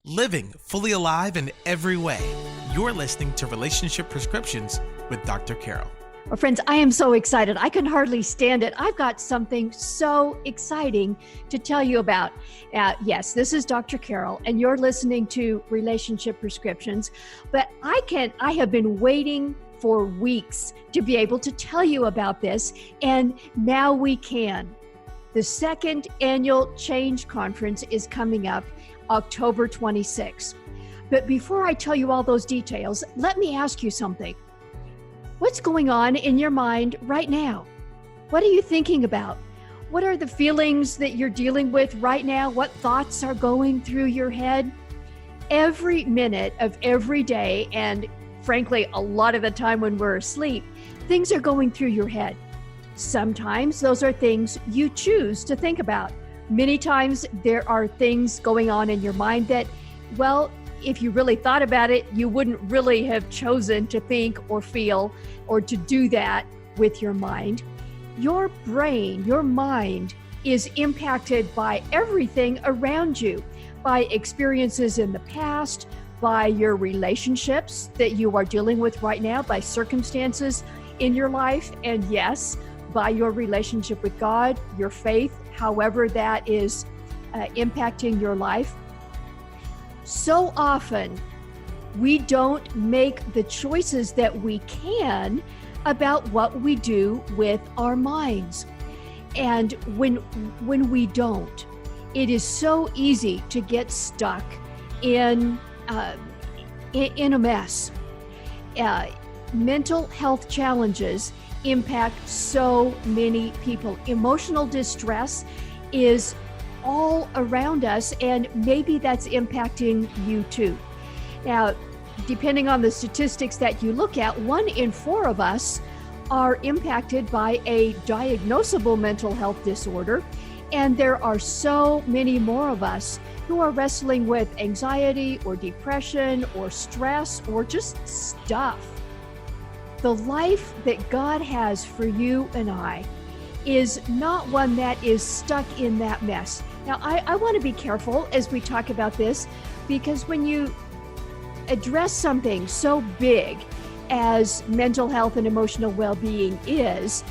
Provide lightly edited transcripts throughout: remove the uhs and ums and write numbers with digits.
living fully alive in every way. You're listening to Relationship Prescriptions with Dr. Carol. Well, friends, I am so excited. I can hardly stand it. I've got something so exciting to tell you about. Yes, this is Dr. Carol, and you're listening to Relationship Prescriptions. But I have been waiting for weeks to be able to tell you about this, and now we can. The second annual Change Conference is coming up October 26th. But before I tell you all those details, let me ask you something. What's going on in your mind right now? What are you thinking about? What are the feelings that you're dealing with right now? What thoughts are going through your head? Every minute of every day, and frankly, a lot of the time when we're asleep, things are going through your head. Sometimes those are things you choose to think about. Many times there are things going on in your mind that, well, if you really thought about it, you wouldn't really have chosen to think or feel or to do that with your mind. Your brain, your mind is impacted by everything around you, by experiences in the past, by your relationships that you are dealing with right now, by circumstances in your life, and yes, by your relationship with God, your faith, however that is impacting your life. So often, we don't make the choices that we can about what we do with our minds. And when we don't, it is so easy to get stuck in a mess. Mental health challenges impact so many people. Emotional distress is all around us, and maybe that's impacting you too. Now, depending on the statistics that you look at, 1 in 4 of us are impacted by a diagnosable mental health disorder, and there are so many more of us who are wrestling with anxiety or depression or stress or just stuff. The life that God has for you and I is not one that is stuck in that mess. Now, I want to be careful as we talk about this, because when you address something so big as mental health and emotional well-being is,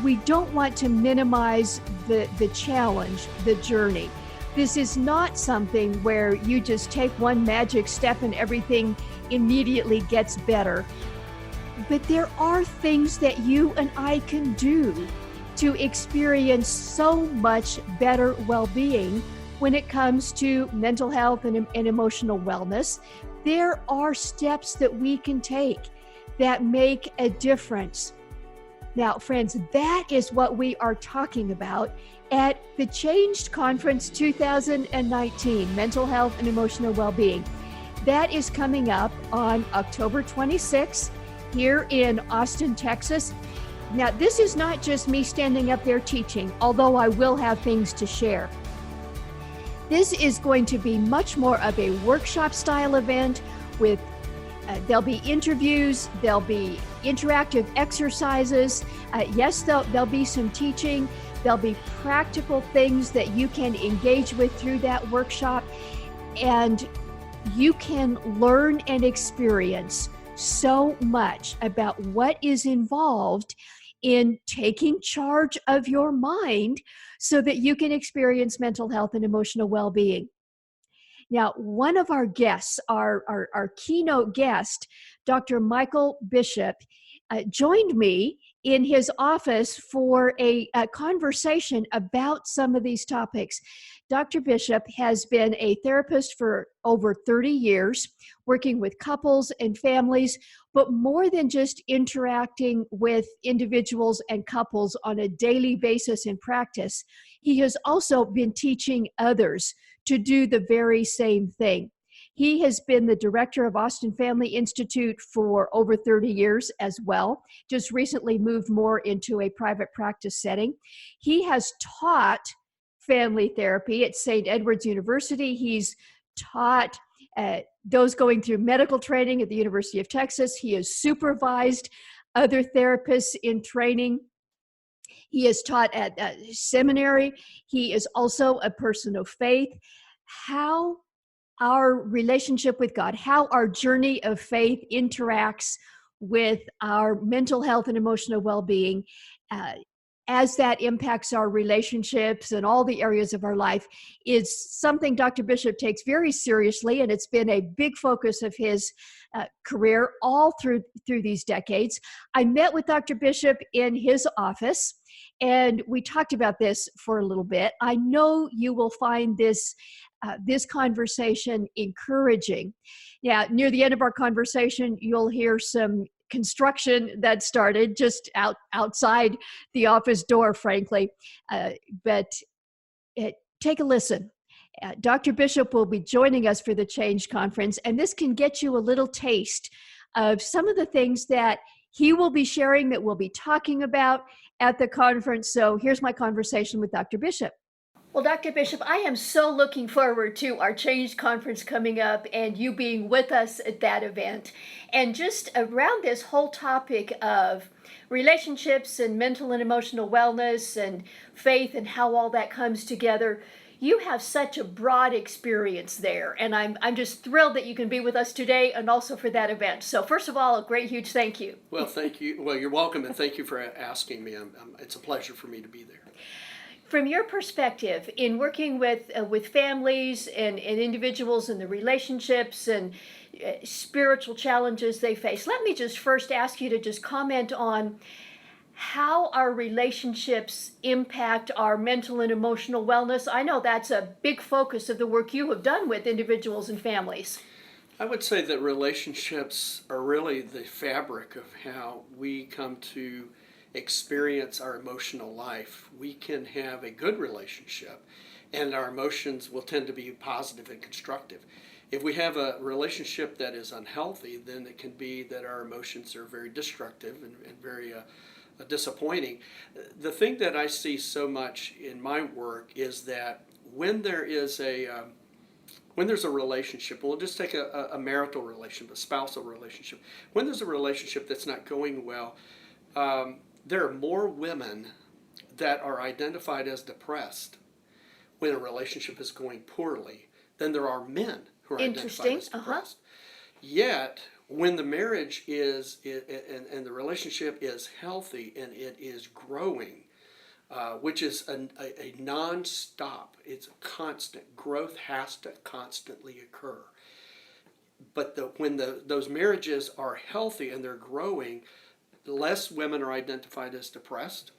we don't want to minimize the challenge, the journey. This is not something where you just take one magic step and everything immediately gets better. But there are things that you and I can do to experience so much better well-being when it comes to mental health and emotional wellness. There are steps that we can take that make a difference. Now, friends, that is what we are talking about at the Changed Conference 2019, Mental Health and Emotional Wellbeing. That is coming up on October 26th here in Austin, Texas. Now, this is not just me standing up there teaching, although I will have things to share. This is going to be much more of a workshop style event with, there'll be interviews, there'll be interactive exercises. Yes, there'll be some teaching. There'll be practical things that you can engage with through that workshop. And you can learn and experience so much about what is involved in taking charge of your mind so that you can experience mental health and emotional well-being. Now, one of our guests, our keynote guest, Dr. Michael Bishop, joined me in his office for a conversation about some of these topics. Dr. Bishop has been a therapist for over 30 years, working with couples and families, but more than just interacting with individuals and couples on a daily basis in practice, he has also been teaching others to do the very same thing. He has been the director of Austin Family Institute for over 30 years as well, just recently moved more into a private practice setting. He has taught family therapy at St. Edward's University. He's taught those going through medical training at the University of Texas. He has supervised other therapists in training. He has taught at seminary. He is also a person of faith. How our relationship with God, how our journey of faith interacts with our mental health and emotional well-being, uh, as that impacts our relationships and all the areas of our life, is something Dr. Bishop takes very seriously, and it's been a big focus of his career all through these decades. I met with Dr. Bishop in his office, and we talked about this for a little bit. I know you will find this conversation encouraging. Yeah, near the end of our conversation, you'll hear some construction that started just outside the office door, frankly. But take a listen. Dr. Bishop will be joining us for the Change Conference, and this can get you a little taste of some of the things that he will be sharing, that we'll be talking about at the conference. So here's my conversation with Dr. Bishop. Well, Dr. Bishop, I am so looking forward to our Change Conference coming up and you being with us at that event. And just around this whole topic of relationships and mental and emotional wellness and faith and how all that comes together, you have such a broad experience there. And I'm just thrilled that you can be with us today and also for that event. So first of all, a great, huge thank you. Well, thank you. Well, you're welcome, and thank you for asking me. It's a pleasure for me to be there. From your perspective, in working with families and individuals and the relationships and spiritual challenges they face, let me just first ask you to just comment on how our relationships impact our mental and emotional wellness. I know that's a big focus of the work you have done with individuals and families. I would say that relationships are really the fabric of how we come to experience our emotional life. We can have a good relationship and our emotions will tend to be positive and constructive. If we have a relationship that is unhealthy, then it can be that our emotions are very destructive and very disappointing. The thing that I see so much in my work is that when there's a relationship, we'll just take a marital relationship, a spousal relationship. When there's a relationship that's not going well, there are more women that are identified as depressed when a relationship is going poorly than there are men who are identified as depressed. Yet, when the marriage is and the relationship is healthy and it is growing, which is a non-stop, it's a constant, growth has to constantly occur. But when those marriages are healthy and they're growing, less women are identified as depressed,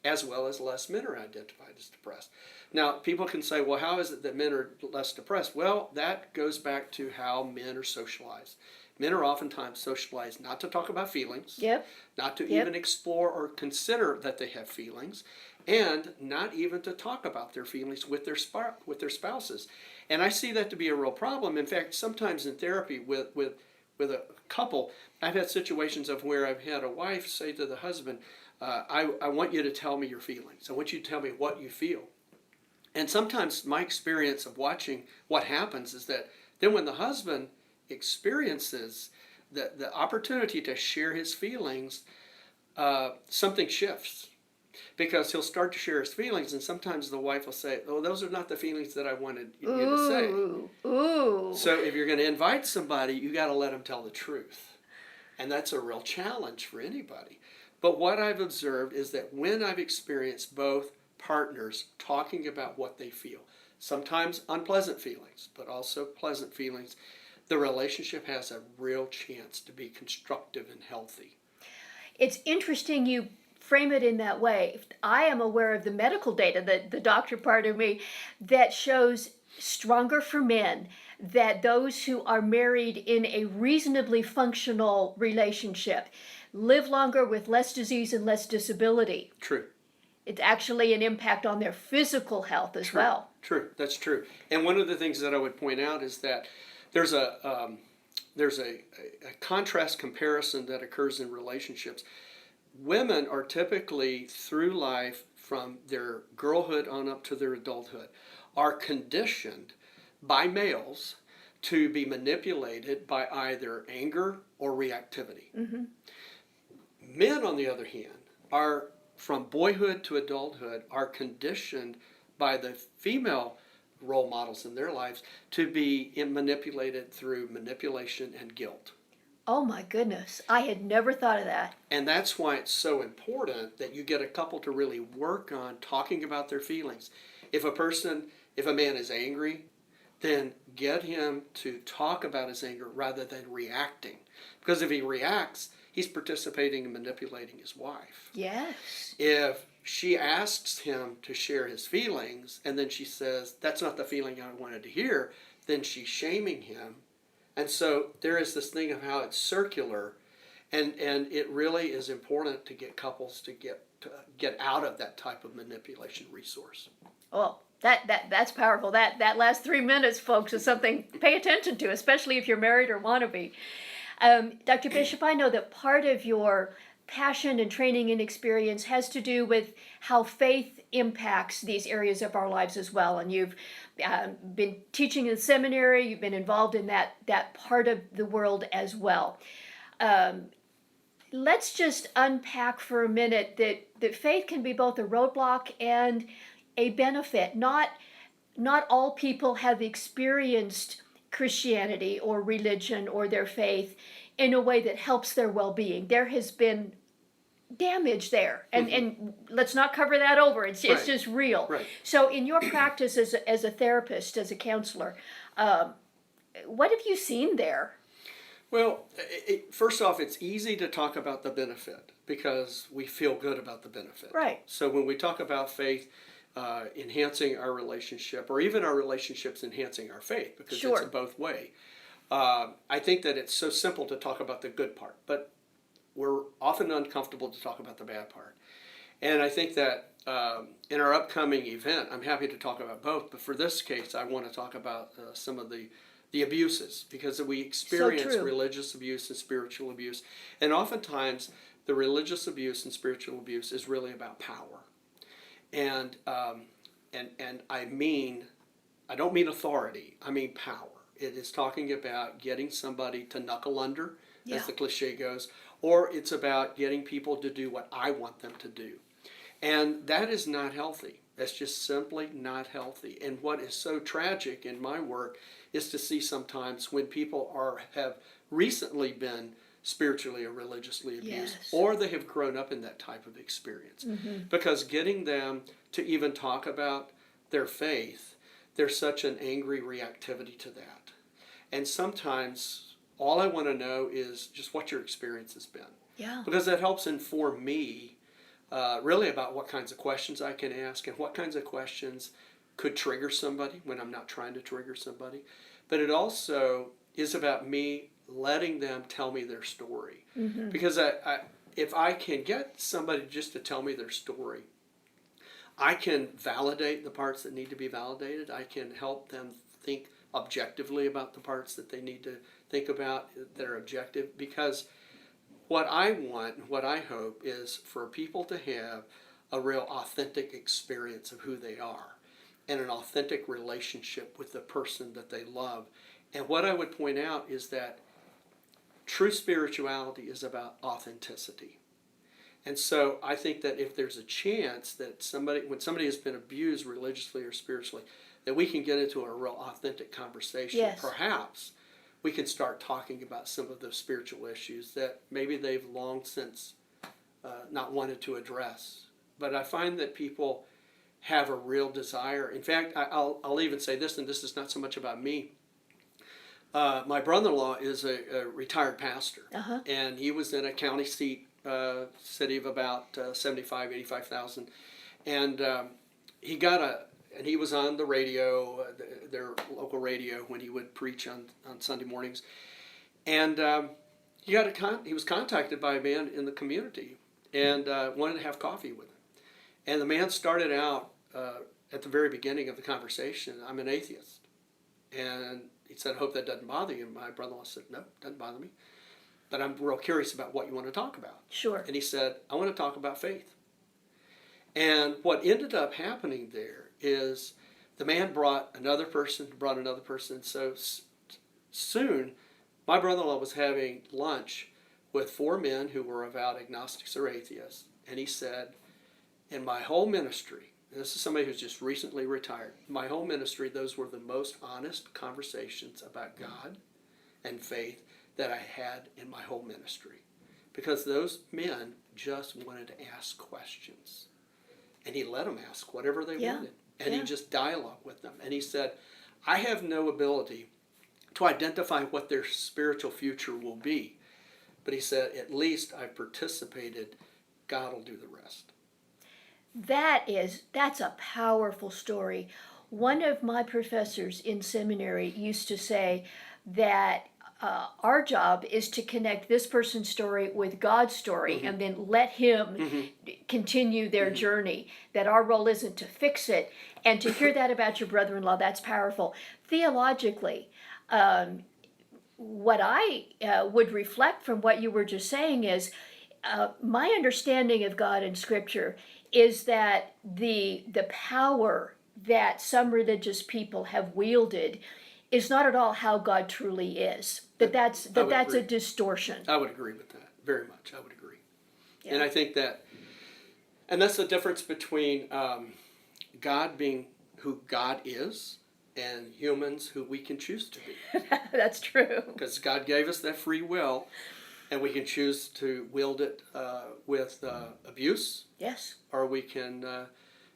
as well as less men are identified as depressed. Now, people can say, well, how is it that men are less depressed? Well, that goes back to how men are socialized. Men are oftentimes socialized not to talk about feelings, not to even explore or consider that they have feelings, and not even to talk about their feelings with their spouses. And I see that to be a real problem. In fact, sometimes in therapy with a couple, I've had situations of where I've had a wife say to the husband, I want you to tell me your feelings. I want you to tell me what you feel. And sometimes my experience of watching what happens is that then when the husband experiences the opportunity to share his feelings, something shifts. Because he'll start to share his feelings, and sometimes the wife will say, oh, those are not the feelings that I wanted you to say. Ooh. So if you're going to invite somebody, you got to let them tell the truth. And that's a real challenge for anybody. But what I've observed is that when I've experienced both partners talking about what they feel, sometimes unpleasant feelings, but also pleasant feelings, the relationship has a real chance to be constructive and healthy. It's interesting you frame it in that way. I am aware of the medical data, the doctor part of me, that shows stronger for men, that those who are married in a reasonably functional relationship live longer with less disease and less disability. True. It's actually an impact on their physical health as well. True, that's true. And one of the things that I would point out is that there's a contrast comparison that occurs in relationships. Women are typically through life from their girlhood on up to their adulthood are conditioned by males to be manipulated by either anger or reactivity. Mm-hmm. Men, on the other hand, are from boyhood to adulthood are conditioned by the female role models in their lives to be manipulated through manipulation and guilt. Oh my goodness. I had never thought of that. And that's why it's so important that you get a couple to really work on talking about their feelings. If a man is angry, then get him to talk about his anger rather than reacting. Because if he reacts, he's participating in manipulating his wife. Yes. If she asks him to share his feelings and then she says, that's not the feeling I wanted to hear, then she's shaming him. And so there is this thing of how it's circular, and it really is important to get couples to get out of that type of manipulation resource. Oh, that's powerful. That last 3 minutes, folks, is something to pay attention to, especially if you're married or want to be. Dr. Bishop, I know that part of your passion and training and experience has to do with how faith impacts these areas of our lives as well. And you've been teaching in seminary, you've been involved in that part of the world as well. Let's just unpack for a minute that faith can be both a roadblock and a benefit. Not all people have experienced Christianity or religion or their faith in a way that helps their well-being. There has been damage there, and let's not cover that over. It's Right. just real. Right. So in your practice as a therapist, as a counselor, what have you seen there? Well, first off, it's easy to talk about the benefit because we feel good about the benefit. Right. So when we talk about faith enhancing our relationship, or even our relationships enhancing our faith, because Sure. it's a both way. I think that it's so simple to talk about the good part, but we're often uncomfortable to talk about the bad part. And I think that in our upcoming event, I'm happy to talk about both, but for this case, I want to talk about some of the abuses, because we experience true. religious abuse and spiritual abuse. And oftentimes, the religious abuse and spiritual abuse is really about power. And I don't mean authority, I mean power. It is talking about getting somebody to knuckle under, Yeah. as the cliche goes, or it's about getting people to do what I want them to do. And that is not healthy. That's just simply not healthy. And what is so tragic in my work is to see sometimes when people have recently been spiritually or religiously abused, Yes. or they have grown up in that type of experience. Because getting them to even talk about their faith, there's such an angry reactivity to that. And sometimes all I want to know is just what your experience has been. Yeah. Because that helps inform me really about what kinds of questions I can ask and what kinds of questions could trigger somebody when I'm not trying to trigger somebody. But it also is about me letting them tell me their story. Because if I can get somebody just to tell me their story, I can validate the parts that need to be validated. I can help them think objectively about the parts that they need to think about that are objective. Because what I want, what I hope, is for people to have a real authentic experience of who they are and an authentic relationship with the person that they love. And what I would point out is that true spirituality is about authenticity. And so I think that if there's a chance that when somebody has been abused religiously or spiritually, that we can get into a real authentic conversation. Yes. Perhaps we can start talking about some of those spiritual issues that maybe they've long since not wanted to address. But I find that people have a real desire. In fact, I'll even say this, and this is not so much about me. My brother-in-law is a retired pastor, and he was in a county seat city of about 85,000, and he was on the radio, their local radio, when he would preach on Sunday mornings, and he was contacted by a man in the community and wanted to have coffee with him, and the man started out at the very beginning of the conversation, "I'm an atheist," and he said, "I hope that doesn't bother you." My brother-in-law said, "No, it doesn't bother me, but I'm real curious about what you want to talk about." Sure. And he said, "I want to talk about faith." And what ended up happening there is the man brought another person. So soon, my brother-in-law was having lunch with 4 men who were avowed agnostics or atheists. And he said, "In my whole ministry," this is somebody who's just recently retired. My whole ministry, those were the most honest conversations about God and faith that I had in my whole ministry. Because those men just wanted to ask questions. And he let them ask whatever they wanted. And he just dialogued with them. And he said, I have no ability to identify what their spiritual future will be. But he said, at least I've participated. God will do the rest. That's a powerful story. One of my professors in seminary used to say that our job is to connect this person's story with God's story and then let him continue their journey, that our role isn't to fix it. And to hear that about your brother-in-law, that's powerful. Theologically, what I would reflect from what you were just saying is my understanding of God in Scripture is that the power that some religious people have wielded is not at all how God truly is. That's a distortion. I would agree with that very much. I would agree, and I think and that's the difference between God being who God is and humans who we can choose to be. That's true. Because God gave us that free will, and we can choose to wield it with abuse. Yes. Or we can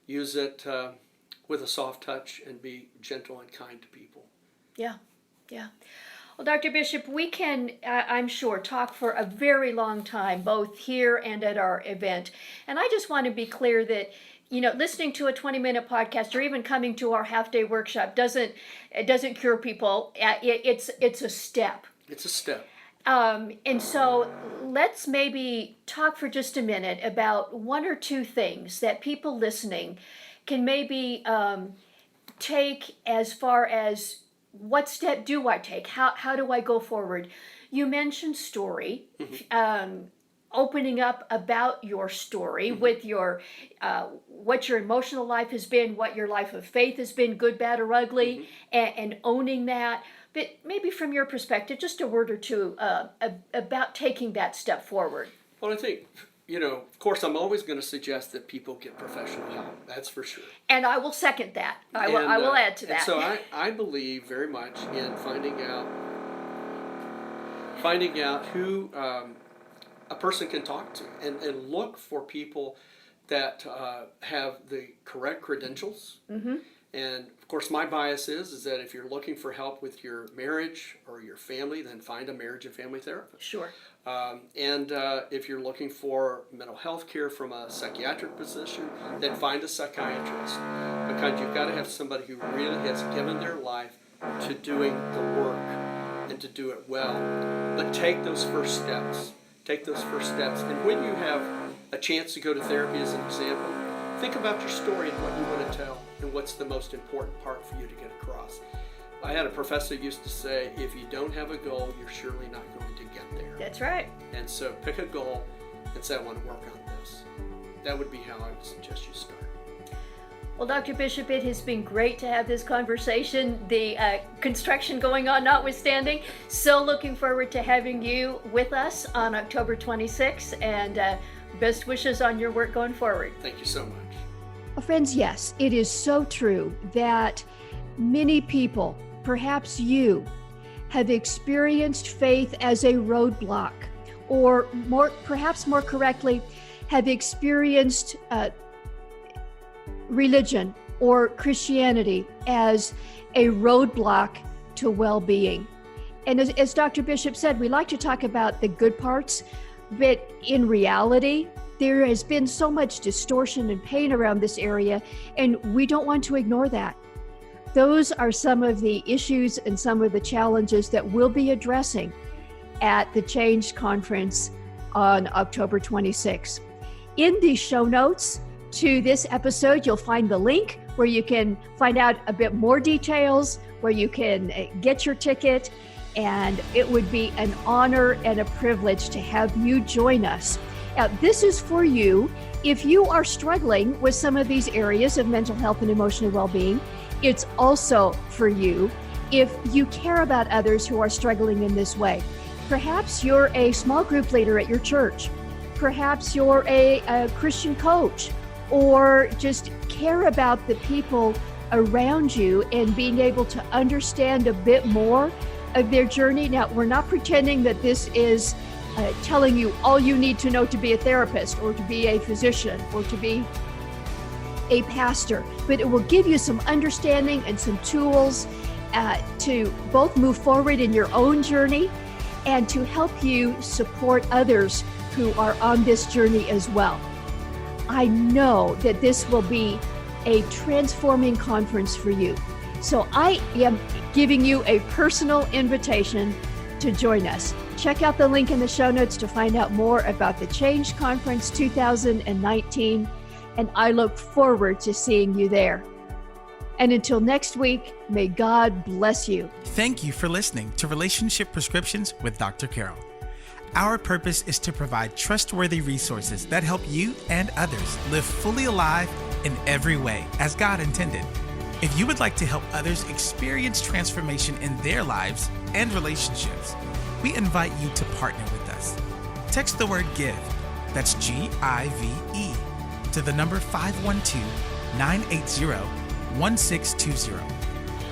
use it with a soft touch and be gentle and kind to people. Yeah. Well, Dr. Bishop, we can, I'm sure, talk for a very long time, both here and at our event. And I just want to be clear that, listening to a 20-minute podcast or even coming to our half-day workshop doesn't cure people. It's a step. It's a step. And so let's maybe talk for just a minute about one or two things that people listening can maybe take as far as what step do I take? How do I go forward? You mentioned story, opening up about your story with your what your emotional life has been, what your life of faith has been, good, bad, or ugly, and owning that. But maybe from your perspective, just a word or two about taking that step forward. Well, I think, of course, I'm always going to suggest that people get professional help. That's for sure. And I will second that. I will add to that. And so I believe very much in finding out who a person can talk to, and look for people that have the correct credentials. And of course, my bias is that if you're looking for help with your marriage or your family, then find a marriage and family therapist. Sure. And if you're looking for mental health care from a psychiatric position, then find a psychiatrist, because you've got to have somebody who really has given their life to doing the work and to do it well. But take those first steps. And when you have a chance to go to therapy, as an example, think about your story and what you want to tell and what's the most important part for you to get across. I had a professor who used to say, if you don't have a goal, you're surely not going to get there. That's right. And so pick a goal and say, I want to work on this. That would be how I would suggest you start. Well, Dr. Bishop, it has been great to have this conversation, the construction going on notwithstanding. So looking forward to having you with us on October 26th, and best wishes on your work going forward. Thank you so much. Well, friends, yes, it is so true that many people, perhaps you, have experienced faith as a roadblock, or perhaps more correctly, have experienced religion or Christianity as a roadblock to well-being. And as Dr. Bishop said, we like to talk about the good parts, but in reality, there has been so much distortion and pain around this area, and we don't want to ignore that. Those are some of the issues and some of the challenges that we'll be addressing at the Change Conference on October 26th. In the show notes to this episode, you'll find the link where you can find out a bit more details, where you can get your ticket, and it would be an honor and a privilege to have you join us. Now, this is for you if you are struggling with some of these areas of mental health and emotional well-being. It's also for you if you care about others who are struggling in this way. Perhaps you're a small group leader at your church. Perhaps you're a Christian coach, or just care about the people around you and being able to understand a bit more of their journey. Now, we're not pretending that this is telling you all you need to know to be a therapist or to be a physician or to be a pastor, but it will give you some understanding and some tools to both move forward in your own journey and to help you support others who are on this journey as well. I know that this will be a transforming conference for you. So I am giving you a personal invitation to join us. Check out the link in the show notes to find out more about the Change Conference 2019, and I look forward to seeing you there. And until next week, may God bless you. Thank you for listening to Relationship Prescriptions with Dr. Carol. Our purpose is to provide trustworthy resources that help you and others live fully alive in every way as God intended. If you would like to help others experience transformation in their lives and relationships, we invite you to partner with us. Text the word GIVE, that's GIVE, to the number 512-980-1620,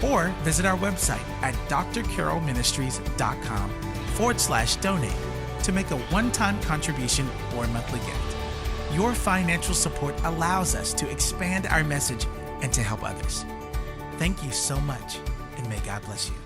or visit our website at drcarolministries.com/donate to make a one-time contribution or monthly gift. Your financial support allows us to expand our message and to help others. Thank you so much, and may God bless you.